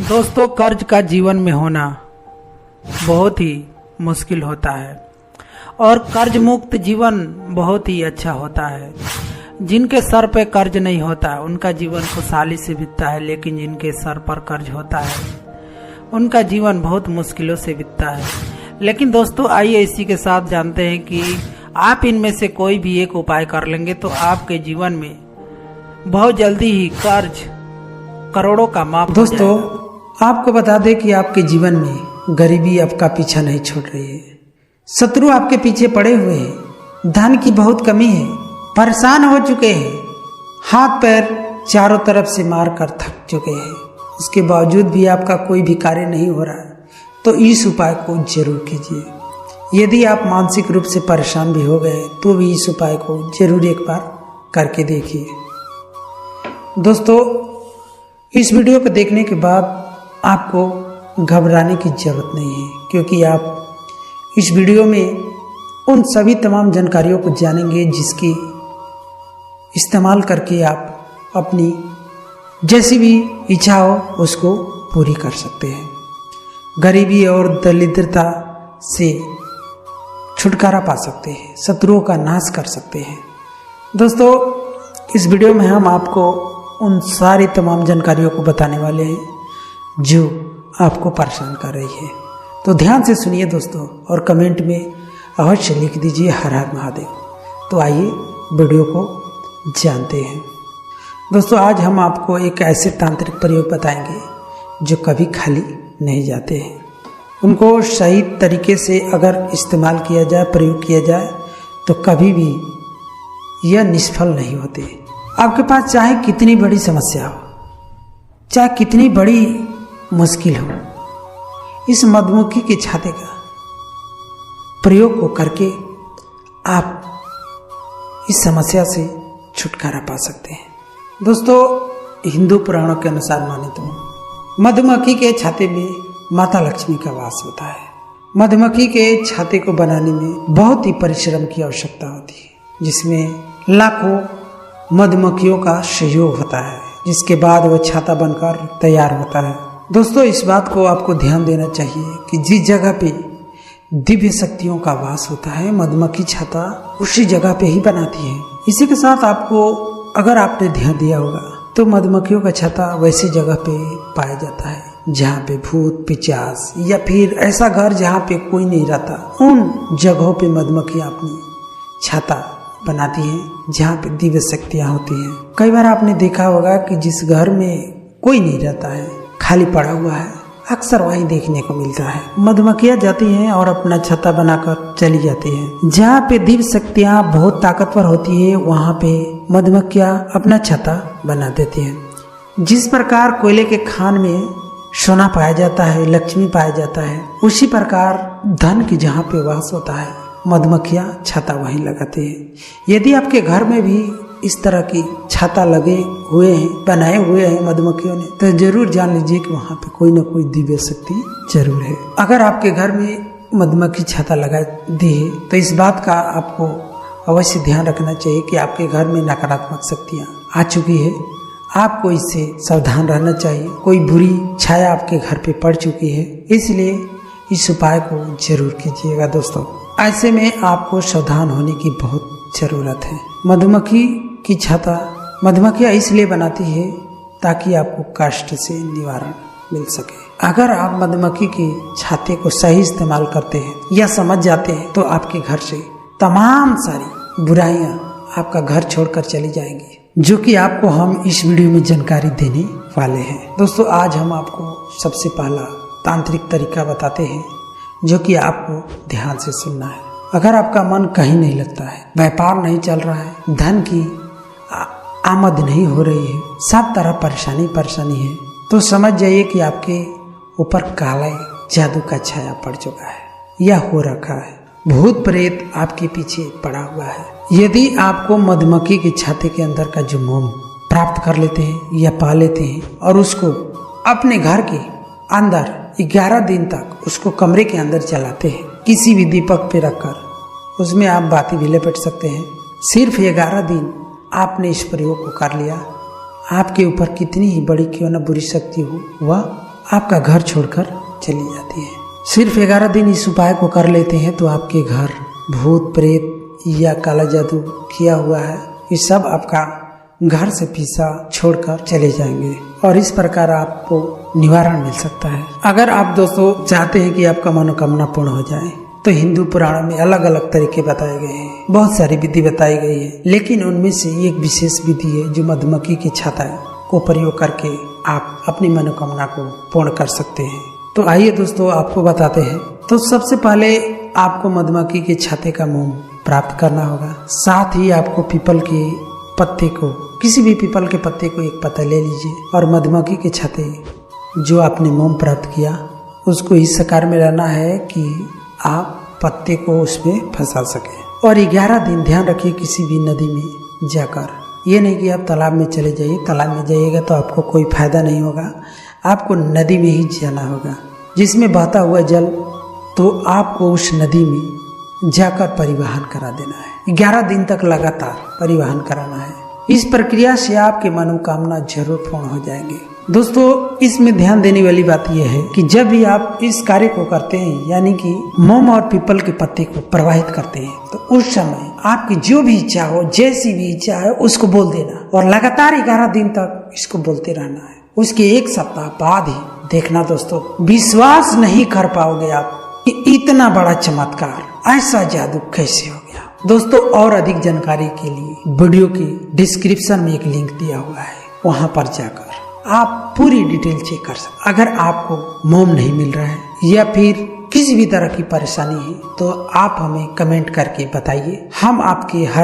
दोस्तों, कर्ज का जीवन में होना बहुत ही मुश्किल होता है और कर्ज मुक्त जीवन बहुत ही अच्छा होता है। जिनके सर पे कर्ज नहीं होता है उनका जीवन खुशहाली से बीतता है, लेकिन जिनके सर पर कर्ज होता है उनका जीवन बहुत मुश्किलों से बीतता है। लेकिन दोस्तों, आइए इसी के साथ जानते हैं कि आप इनमें से कोई भी एक उपाय कर लेंगे तो आपके जीवन में बहुत जल्दी ही कर्ज करोड़ों का माफ। दोस्तों, आपको बता दें कि आपके जीवन में गरीबी आपका पीछा नहीं छोड़ रही है। शत्रु आपके पीछे पड़े हुए हैं, धन की बहुत कमी है, परेशान हो चुके हैं, हाथ पैर चारों तरफ से मार कर थक चुके हैं। उसके बावजूद भी आपका कोई भी कार्य नहीं हो रहा है तो इस उपाय को जरूर कीजिए। यदि आप मानसिक रूप से परेशान भी हो गए तो भी इस उपाय को जरूर एक बार करके देखिए। दोस्तों, इस वीडियो को देखने के बाद आपको घबराने की जरूरत नहीं है, क्योंकि आप इस वीडियो में उन सभी तमाम जानकारियों को जानेंगे जिसकी इस्तेमाल करके आप अपनी जैसी भी इच्छा हो उसको पूरी कर सकते हैं। गरीबी और दरिद्रता से छुटकारा पा सकते हैं, शत्रुओं का नाश कर सकते हैं। दोस्तों, इस वीडियो में हम आपको उन सारी तमाम जानकारियों को बताने वाले हैं जो आपको परेशान कर रही है। तो ध्यान से सुनिए दोस्तों, और कमेंट में अवश्य लिख दीजिए हर हर महादेव। तो आइए वीडियो को जानते हैं। दोस्तों, आज हम आपको एक ऐसे तांत्रिक प्रयोग बताएंगे जो कभी खाली नहीं जाते हैं। उनको सही तरीके से अगर इस्तेमाल किया जाए, प्रयोग किया जाए तो कभी भी यह निष्फल नहीं होते। आपके पास चाहे कितनी बड़ी समस्या हो, चाहे कितनी बड़ी मुश्किल हो, इस मधुमक्खी के छाते का प्रयोग को करके आप इस समस्या से छुटकारा पा सकते हैं। दोस्तों, हिंदू पुराणों के अनुसार माने तो मधुमक्खी के छाते में माता लक्ष्मी का वास होता है। मधुमक्खी के छाते को बनाने में बहुत ही परिश्रम की आवश्यकता होती है, जिसमें लाखों मधुमक्खियों का सहयोग होता है, जिसके बाद वह छाता बनकर तैयार होता है। दोस्तों, इस बात को आपको ध्यान देना चाहिए कि जिस जगह पे दिव्य शक्तियों का वास होता है, मधुमक्खी छाता उसी जगह पे ही बनाती है। इसी के साथ आपको, अगर आपने ध्यान दिया होगा तो मधुमक्खियों का छाता वैसी जगह पे पाया जाता है जहाँ पे भूत पिचास या फिर ऐसा घर जहाँ पे कोई नहीं रहता, उन जगहों पे मधुमक्खियाँ अपनी छाता बनाती हैं जहाँ पे दिव्य शक्तियाँ होती हैं। कई बार आपने देखा होगा कि जिस घर में कोई नहीं रहता है, खाली पड़ा हुआ है, अक्सर वही देखने को मिलता है। मधुमक्खियाँ जाती हैं और अपना छत्ता बनाकर चली जाती हैं। जहाँ पे दिव्य शक्तियाँ बहुत ताकतवर होती है वहाँ पे मधुमक्खियाँ अपना छत्ता बना देती हैं। जिस प्रकार कोयले के खान में सोना पाया जाता है, लक्ष्मी पाया जाता है, उसी प्रकार धन की जहाँ पे वास होता है मधुमक्खियाँ छाता वहीं लगाते हैं। यदि आपके घर में भी इस तरह की छाता लगे हुए हैं, बनाए हुए हैं मधुमक्खियों ने, तो जरूर जान लीजिए कि वहाँ पे कोई ना कोई दिव्य शक्ति जरूर है। अगर आपके घर में मधुमक्खी छाता लगा दी है तो इस बात का आपको अवश्य ध्यान रखना चाहिए कि आपके घर में नकारात्मक शक्तियाँ आ चुकी है। आपको इससे सावधान रहना चाहिए। कोई बुरी छाया आपके घर पे पड़ चुकी है, इसलिए इस उपाय को जरूर कीजिएगा। दोस्तों, ऐसे में आपको सावधान होने की बहुत जरूरत है। मधुमक्खी की छाता मधुमक्खियाँ इसलिए बनाती है ताकि आपको कष्ट से निवारण मिल सके। अगर आप मधुमक्खी के छाते को सही इस्तेमाल करते हैं या समझ जाते हैं तो आपके घर से तमाम सारी बुराइयां आपका घर छोड़कर चली जाएंगी, जो कि आपको हम इस वीडियो में जानकारी देने वाले हैं। दोस्तों, आज हम आपको सबसे पहला तांत्रिक तरीका बताते हैं जो कि आपको ध्यान से सुनना है। अगर आपका मन कहीं नहीं लगता है, व्यापार नहीं चल रहा है, धन की आमद नहीं हो रही है, सब तरह परेशानी है, तो समझ जाइए कि आपके ऊपर काला जादू का छाया पड़ चुका है या हो रखा है। भूत प्रेत आपके पीछे पड़ा हुआ है। यदि आपको मधुमक्खी के छाते के अंदर का जो मोम प्राप्त कर लेते हैं या पा लेते हैं और उसको अपने घर के अंदर 11 दिन तक उसको कमरे के अंदर चलाते हैं, किसी भी दीपक पे रखकर उसमें आप बाती भी लपेट सकते हैं। सिर्फ 11 दिन आपने इस प्रयोग को कर लिया, आपके ऊपर कितनी ही बड़ी क्यों न बुरी शक्ति हो वह आपका घर छोड़कर चली जाती है। सिर्फ 11 दिन इस उपाय को कर लेते हैं तो आपके घर भूत प्रेत या काला जादू किया हुआ है ये सब आपका घर से पीछा छोड़कर चले जाएंगे और इस प्रकार आपको निवारण मिल सकता है। अगर आप दोस्तों चाहते हैं कि आपका मनोकामना पूर्ण हो जाए तो हिंदू पुराणों में अलग अलग तरीके बताए गए हैं, बहुत सारी विधि बताई गई है, लेकिन उनमें से एक विशेष विधि है जो मधुमक्खी की छाता को प्रयोग करके आप अपनी मनोकामना को पूर्ण कर सकते हैं। तो आइए दोस्तों आपको बताते हैं। तो सबसे पहले आपको मधुमक्खी के छाते का मोम प्राप्त करना होगा। साथ ही आपको पीपल के पत्ते को, किसी भी पीपल के पत्ते को एक पत्ता ले लीजिए और मधुमक्खी के छाते जो आपने मोम प्राप्त किया उसको इस आकार में रहना है कि आप पत्ते को उसमें फंसा सके। और 11 दिन ध्यान रखिए किसी भी नदी में जाकर, ये नहीं कि आप तालाब में चले जाइए, तालाब में जाइएगा तो आपको कोई फायदा नहीं होगा, आपको नदी में ही जाना होगा जिसमें बहता हुआ जल, तो आपको उस नदी में जाकर परिवहन करा देना है। 11 दिन तक लगातार परिवहन कराना है। इस प्रक्रिया से आपके मनोकामना जरूर पूर्ण हो जाएंगे। दोस्तों इसमें ध्यान देने वाली बात यह है कि जब भी आप इस कार्य को करते हैं यानी कि मोम और पीपल के पत्ते को प्रवाहित करते हैं तो उस समय आपकी जो भी इच्छा हो, जैसी भी इच्छा है उसको बोल देना और लगातार 11 दिन तक इसको बोलते रहना है। उसके 1 सप्ताह बाद ही देखना दोस्तों, विश्वास नहीं कर पाओगे आप कि इतना बड़ा चमत्कार, ऐसा जादू कैसे हो गया। दोस्तों और अधिक जानकारी के लिए वीडियो की डिस्क्रिप्शन में एक लिंक दिया हुआ है, वहां पर जाकर आप पूरी डिटेल चेक कर सकते। अगर आपको मोम नहीं मिल रहा है या फिर किसी भी तरह की परेशानी है तो आप हमें कमेंट करके बताइए, हम आपकी हर